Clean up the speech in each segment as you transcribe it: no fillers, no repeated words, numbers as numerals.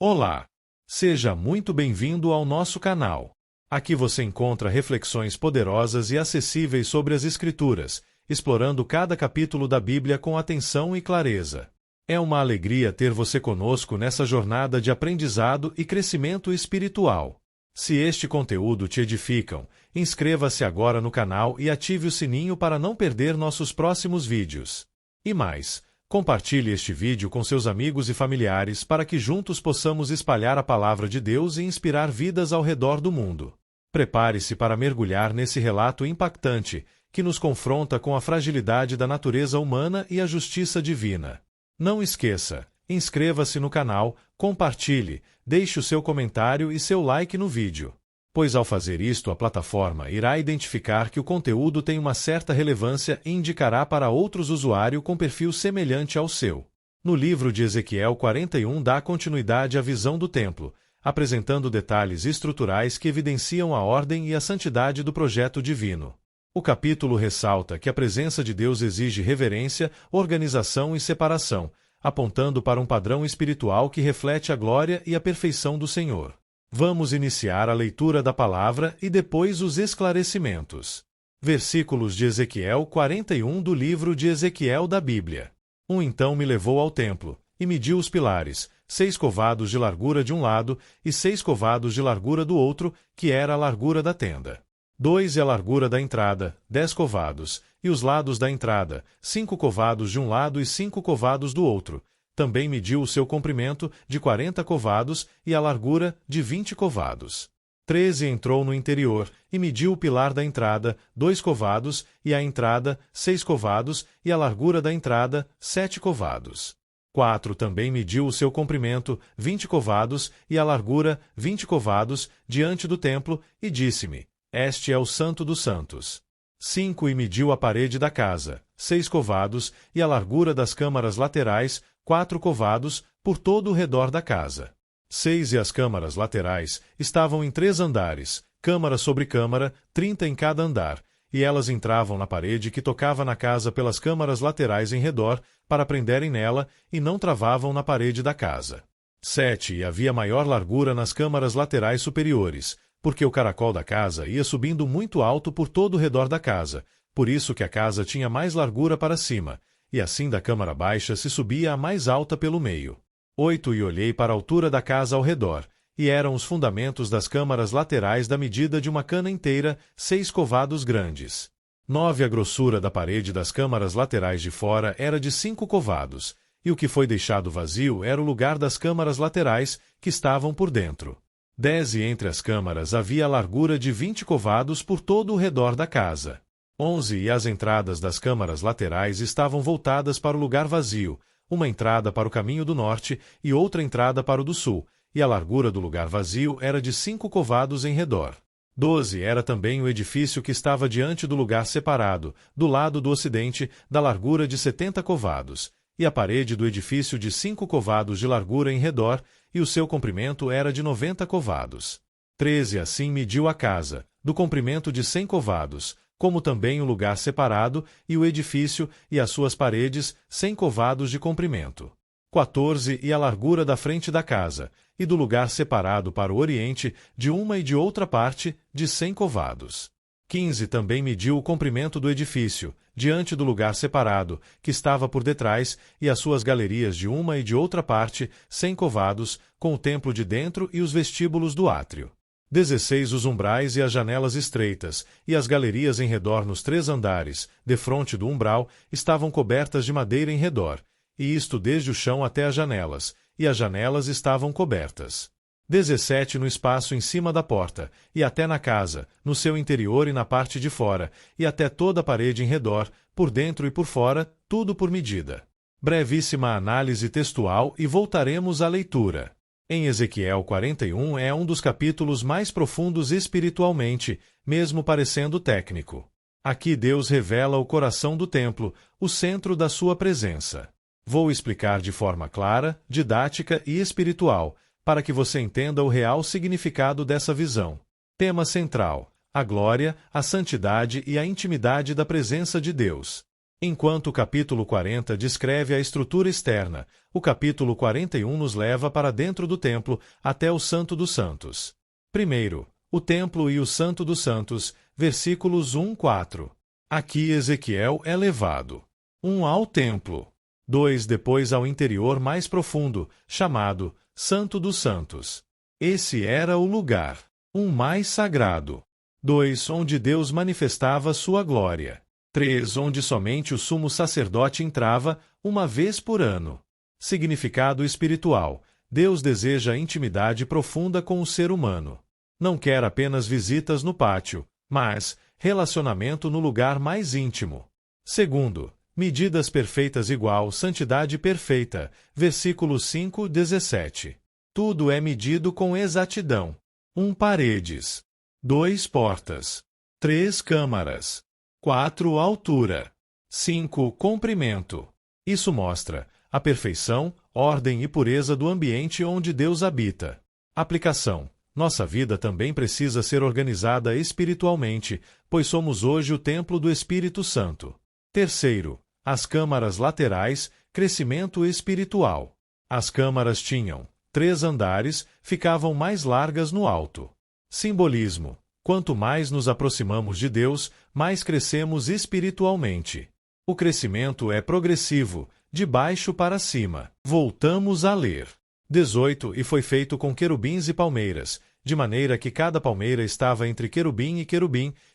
Olá! Seja muito bem-vindo ao nosso canal. Aqui você encontra reflexões poderosas e acessíveis sobre as Escrituras, explorando cada capítulo da Bíblia com atenção e clareza. É uma alegria ter você conosco nessa jornada de aprendizado e crescimento espiritual. Se este conteúdo te edificam, inscreva-se agora no canal e ative o sininho para não perder nossos próximos vídeos. E mais, compartilhe este vídeo com seus amigos e familiares para que juntos possamos espalhar a palavra de Deus e inspirar vidas ao redor do mundo. Prepare-se para mergulhar nesse relato impactante que nos confronta com a fragilidade da natureza humana e a justiça divina. Não esqueça, inscreva-se no canal, compartilhe, deixe o seu comentário e seu like no vídeo. Pois ao fazer isto a plataforma irá identificar que o conteúdo tem uma certa relevância e indicará para outros usuários com perfil semelhante ao seu. No livro de Ezequiel 41 dá continuidade à visão do templo, apresentando detalhes estruturais que evidenciam a ordem e a santidade do projeto divino. O capítulo ressalta que a presença de Deus exige reverência, organização e separação, apontando para um padrão espiritual que reflete a glória e a perfeição do Senhor. Vamos iniciar a leitura da palavra e depois os esclarecimentos. Versículos de Ezequiel 41 do livro de Ezequiel da Bíblia. Então me levou ao templo, e mediu os pilares, 6 covados de largura de um lado, e 6 covados de largura do outro, que era a largura da tenda. 2 e a largura da entrada, 10 covados, e os lados da entrada, 5 covados de um lado e 5 covados do outro. Também mediu o seu comprimento de 40 covados e a largura de 20 covados. 13 entrou no interior, e mediu o pilar da entrada, 2 covados, e a entrada, 6 covados, e a largura da entrada, 7 covados. 4 também mediu o seu comprimento, 20 covados, e a largura, 20 covados, diante do templo, e disse-me: Este é o Santo dos Santos. 5 e mediu a parede da casa, 6 covados, e a largura das câmaras laterais, 4 covados, por todo o redor da casa. 6 e as câmaras laterais estavam em 3 andares, câmara sobre câmara, 30 em cada andar, e elas entravam na parede que tocava na casa pelas câmaras laterais em redor, para prenderem nela, e não travavam na parede da casa. 7 e havia maior largura nas câmaras laterais superiores, porque o caracol da casa ia subindo muito alto por todo o redor da casa, por isso que a casa tinha mais largura para cima, e assim da câmara baixa se subia a mais alta pelo meio. 8 e olhei para a altura da casa ao redor, e eram os fundamentos das câmaras laterais da medida de uma cana inteira, 6 covados grandes. 9 a grossura da parede das câmaras laterais de fora era de 5 covados, e o que foi deixado vazio era o lugar das câmaras laterais, que estavam por dentro. 10 e entre as câmaras havia a largura de 20 covados por todo o redor da casa. 11 e as entradas das câmaras laterais estavam voltadas para o lugar vazio, uma entrada para o caminho do norte e outra entrada para o do sul, e a largura do lugar vazio era de 5 covados em redor. 12 era também o edifício que estava diante do lugar separado, do lado do ocidente, da largura de 70 covados, e a parede do edifício de 5 covados de largura em redor, e o seu comprimento era de 90 covados. 13 assim mediu a casa, do comprimento de 100 covados, como também o lugar separado, e o edifício, e as suas paredes, 100 covados de comprimento. 14 e a largura da frente da casa, e do lugar separado para o oriente, de uma e de outra parte, de 100 covados. 15 também mediu o comprimento do edifício, diante do lugar separado, que estava por detrás, e as suas galerias de uma e de outra parte, 100 covados, com o templo de dentro e os vestíbulos do átrio. 16 os umbrais e as janelas estreitas, e as galerias em redor nos 3 andares, defronte do umbral, estavam cobertas de madeira em redor, e isto desde o chão até as janelas, e as janelas estavam cobertas. 17 no espaço em cima da porta, e até na casa, no seu interior e na parte de fora, e até toda a parede em redor, por dentro e por fora, tudo por medida. Brevíssima análise textual e voltaremos à leitura. Em Ezequiel 41 é um dos capítulos mais profundos espiritualmente, mesmo parecendo técnico. Aqui Deus revela o coração do templo, o centro da sua presença. Vou explicar de forma clara, didática e espiritual, para que você entenda o real significado dessa visão. Tema central: a glória, a santidade e a intimidade da presença de Deus. Enquanto o capítulo 40 descreve a estrutura externa, o capítulo 41 nos leva para dentro do templo até o Santo dos Santos. Primeiro, o templo e o Santo dos Santos, versículos 1-4. Aqui Ezequiel é levado. 1 ao templo. 2 depois ao interior mais profundo, chamado Santo dos Santos. Esse era o lugar, mais sagrado. 2 onde Deus manifestava sua glória. 3 onde somente o sumo sacerdote entrava uma vez por ano. Significado espiritual. Deus deseja intimidade profunda com o ser humano. Não quer apenas visitas no pátio, mas relacionamento no lugar mais íntimo. Segundo, medidas perfeitas igual santidade perfeita, versículos 5-17. Tudo é medido com exatidão. 1 paredes. 2 portas. 3 câmaras. 4 altura. 5 comprimento. Isso mostra a perfeição, ordem e pureza do ambiente onde Deus habita. Aplicação. Nossa vida também precisa ser organizada espiritualmente, pois somos hoje o templo do Espírito Santo. Terceiro, as câmaras laterais, crescimento espiritual. As câmaras tinham 3 andares, ficavam mais largas no alto. Simbolismo. Quanto mais nos aproximamos de Deus, mais crescemos espiritualmente. O crescimento é progressivo, de baixo para cima. Voltamos a ler. 18 E foi feito com querubins e palmeiras, de maneira que cada palmeira estava entre querubim,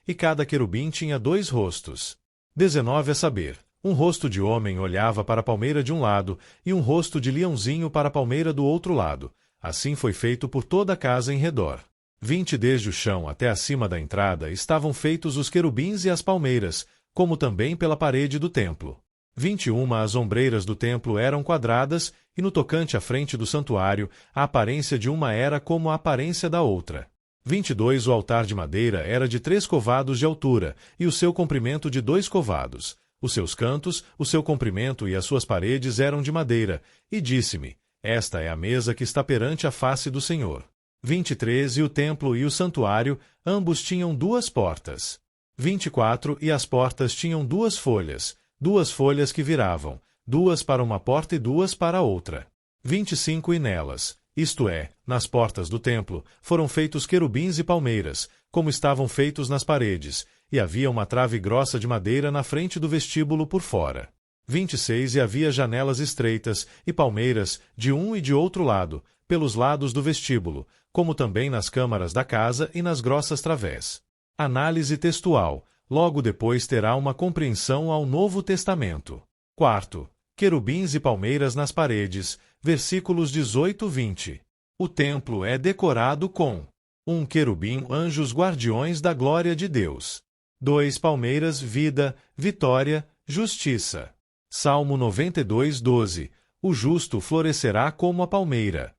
e cada querubim tinha 2 rostos. 19 A saber, um rosto de homem olhava para a palmeira de um lado, e um rosto de leãozinho para a palmeira do outro lado. Assim foi feito por toda a casa em redor. 20 Desde o chão até acima da entrada estavam feitos os querubins e as palmeiras, como também pela parede do templo. 21 As ombreiras do templo eram quadradas, e no tocante à frente do santuário, a aparência de uma era como a aparência da outra. 22 O altar de madeira era de 3 covados de altura, e o seu comprimento de 2 covados. Os seus cantos, o seu comprimento e as suas paredes eram de madeira, e disse-me: Esta é a mesa que está perante a face do Senhor. 23 E o templo e o santuário, ambos tinham 2 portas. 24 E as portas tinham 2 folhas, 2 folhas que viravam, 2 para uma porta e 2 para a outra. 25 E nelas, isto é, nas portas do templo, foram feitos querubins e palmeiras, como estavam feitos nas paredes, e havia uma trave grossa de madeira na frente do vestíbulo por fora. 26 E havia janelas estreitas e palmeiras de um e de outro lado, pelos lados do vestíbulo, como também nas câmaras da casa e nas grossas través. Análise textual. Logo depois terá uma compreensão ao Novo Testamento. Quarto, querubins e palmeiras nas paredes, versículos 18-20. O templo é decorado com 1 querubim, anjos guardiões da glória de Deus. 2 palmeiras, vida, vitória, justiça. Salmo 92:12. O justo florescerá como a palmeira.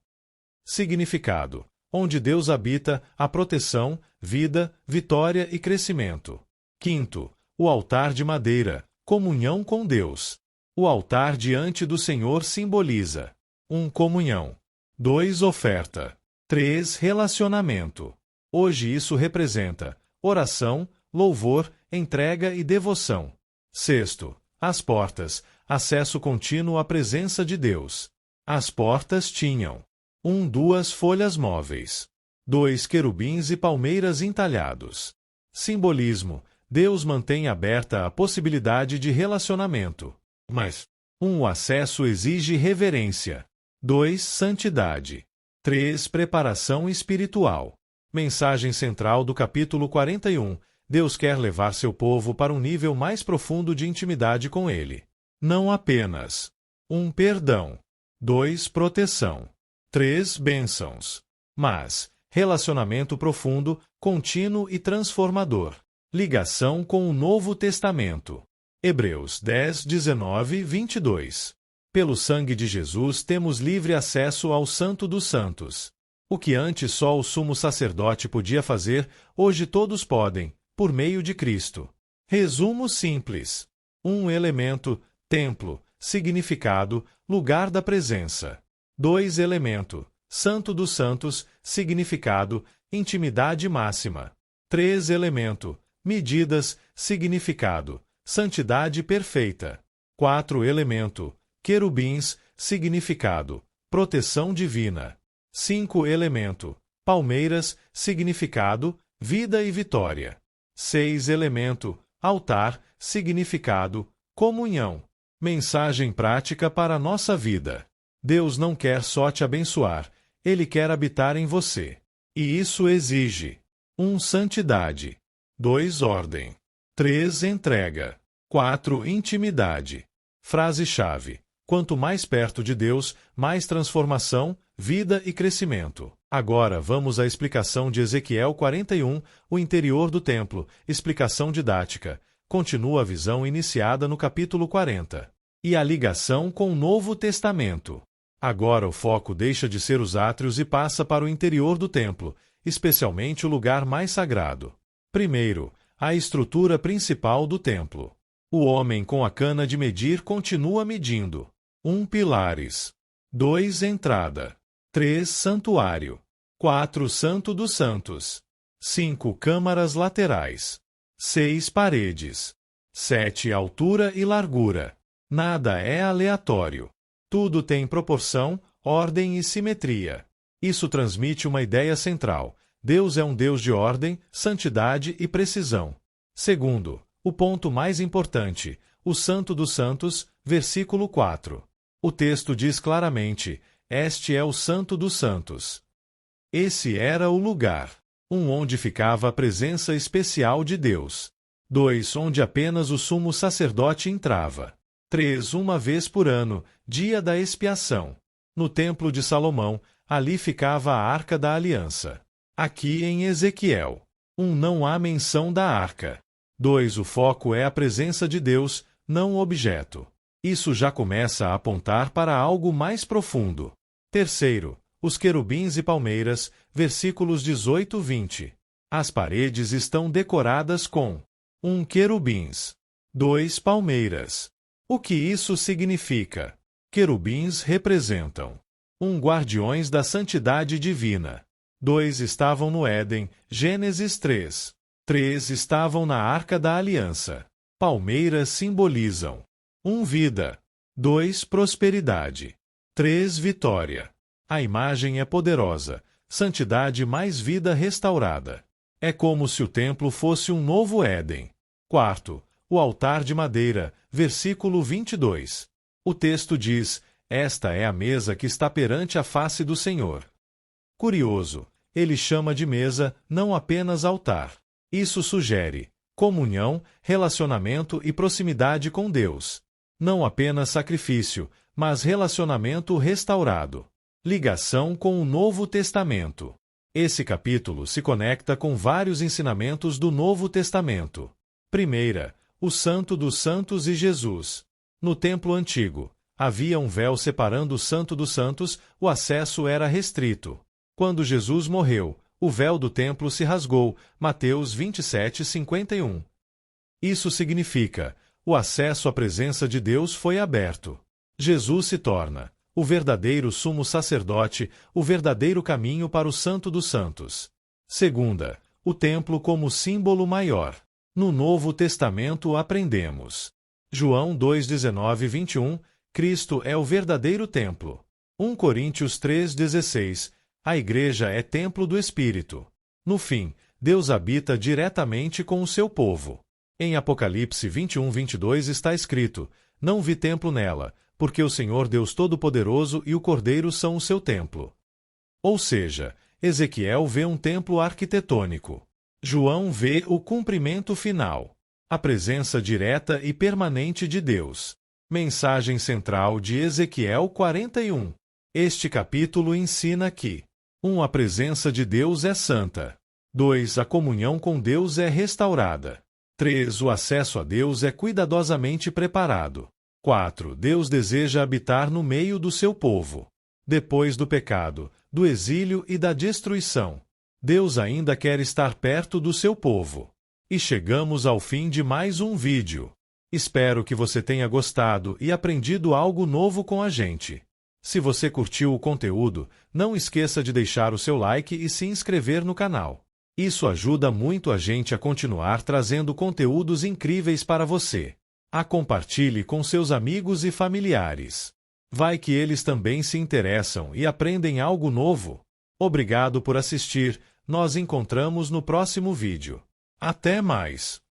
Significado. Onde Deus habita, a proteção, vida, vitória e crescimento. Quinto, o altar de madeira, comunhão com Deus. O altar diante do Senhor simboliza 1 comunhão, 2 oferta, 3 relacionamento. Hoje isso representa oração, louvor, entrega e devoção. Sexto, as portas, acesso contínuo à presença de Deus. As portas tinham 2 folhas móveis, 2 querubins e palmeiras entalhados. Simbolismo. Deus mantém aberta a possibilidade de relacionamento. Mas o acesso exige reverência. 2 santidade. 3 preparação espiritual. Mensagem central do capítulo 41. Deus quer levar seu povo para um nível mais profundo de intimidade com Ele. Não apenas 1 perdão, 2 proteção, 3 bênçãos, mas relacionamento profundo, contínuo e transformador. Ligação com o Novo Testamento. Hebreus 10:19-22. Pelo sangue de Jesus temos livre acesso ao Santo dos Santos. O que antes só o sumo sacerdote podia fazer, hoje todos podem, por meio de Cristo. Resumo simples. 1 elemento, templo, significado, lugar da presença. 2 elemento, Santo dos Santos, significado, intimidade máxima. 3 elemento, medidas, significado, santidade perfeita. 4 elemento, querubins, significado, proteção divina. 5 elemento, palmeiras, significado, vida e vitória. 6 elemento, altar, significado, comunhão. Mensagem prática para a nossa vida. Deus não quer só te abençoar, Ele quer habitar em você. E isso exige 1. Santidade. 2. Ordem. 3. Entrega. 4. Intimidade. Frase-chave. Quanto mais perto de Deus, mais transformação, vida e crescimento. Agora vamos à explicação de Ezequiel 41, o interior do templo, explicação didática. Continua a visão iniciada no capítulo 40. E a ligação com o Novo Testamento. Agora o foco deixa de ser os átrios e passa para o interior do templo, especialmente o lugar mais sagrado. Primeiro, a estrutura principal do templo. O homem com a cana de medir continua medindo. 1. Pilares. 2. Entrada. 3. Santuário. 4. Santo dos Santos. 5. Câmaras laterais. 6. Paredes. 7. Altura e largura. Nada é aleatório. Tudo tem proporção, ordem e simetria. Isso transmite uma ideia central. Deus é um Deus de ordem, santidade e precisão. Segundo, o ponto mais importante, o Santo dos Santos, versículo 4. O texto diz claramente, este é o Santo dos Santos. Esse era o lugar. 1. Onde ficava a presença especial de Deus. 2. Onde apenas o sumo sacerdote entrava. 3. Uma vez por ano, dia da expiação. No templo de Salomão, ali ficava a Arca da Aliança. Aqui em Ezequiel. 1. Não há menção da arca. 2. O foco é a presença de Deus, não o objeto. Isso já começa a apontar para algo mais profundo. Terceiro, os querubins e palmeiras, versículos 18 e 20. As paredes estão decoradas com 1. Querubins. 2. Palmeiras. O que isso significa? Querubins representam 1. Guardiões da santidade divina. 2. Estavam no Éden, Gênesis 3. 3. Estavam na Arca da Aliança. Palmeiras simbolizam 1. Vida. 2. Prosperidade. 3. Vitória. A imagem é poderosa, santidade mais vida restaurada. É como se o templo fosse um novo Éden. Quarto, o altar de madeira, versículo 22. O texto diz, esta é a mesa que está perante a face do Senhor. Curioso, ele chama de mesa, não apenas altar. Isso sugere comunhão, relacionamento e proximidade com Deus. Não apenas sacrifício, mas relacionamento restaurado. Ligação com o Novo Testamento. Esse capítulo se conecta com vários ensinamentos do Novo Testamento. Primeira, o Santo dos Santos e Jesus. No templo antigo, havia um véu separando o Santo dos Santos, o acesso era restrito. Quando Jesus morreu, o véu do templo se rasgou, Mateus 27:51. Isso significa, o acesso à presença de Deus foi aberto. Jesus se torna o verdadeiro sumo sacerdote, o verdadeiro caminho para o Santo dos Santos. Segunda, o templo como símbolo maior. No Novo Testamento aprendemos. João 2:19-21, Cristo é o verdadeiro templo. 1 Coríntios 3:16, a igreja é templo do Espírito. No fim, Deus habita diretamente com o seu povo. Em Apocalipse 21:22 está escrito, não vi templo nela, porque o Senhor Deus Todo-Poderoso e o Cordeiro são o seu templo. Ou seja, Ezequiel vê um templo arquitetônico. João vê o cumprimento final, a presença direta e permanente de Deus. Mensagem central de Ezequiel 41. Este capítulo ensina que 1. A presença de Deus é santa. 2. A comunhão com Deus é restaurada. 3. O acesso a Deus é cuidadosamente preparado. 4. Deus deseja habitar no meio do seu povo. Depois do pecado, do exílio e da destruição, Deus ainda quer estar perto do seu povo. E chegamos ao fim de mais um vídeo. Espero que você tenha gostado e aprendido algo novo com a gente. Se você curtiu o conteúdo, não esqueça de deixar o seu like e se inscrever no canal. Isso ajuda muito a gente a continuar trazendo conteúdos incríveis para você. Compartilhe com seus amigos e familiares. Vai que eles também se interessam e aprendem algo novo. Obrigado por assistir. Nós encontramos no próximo vídeo. Até mais!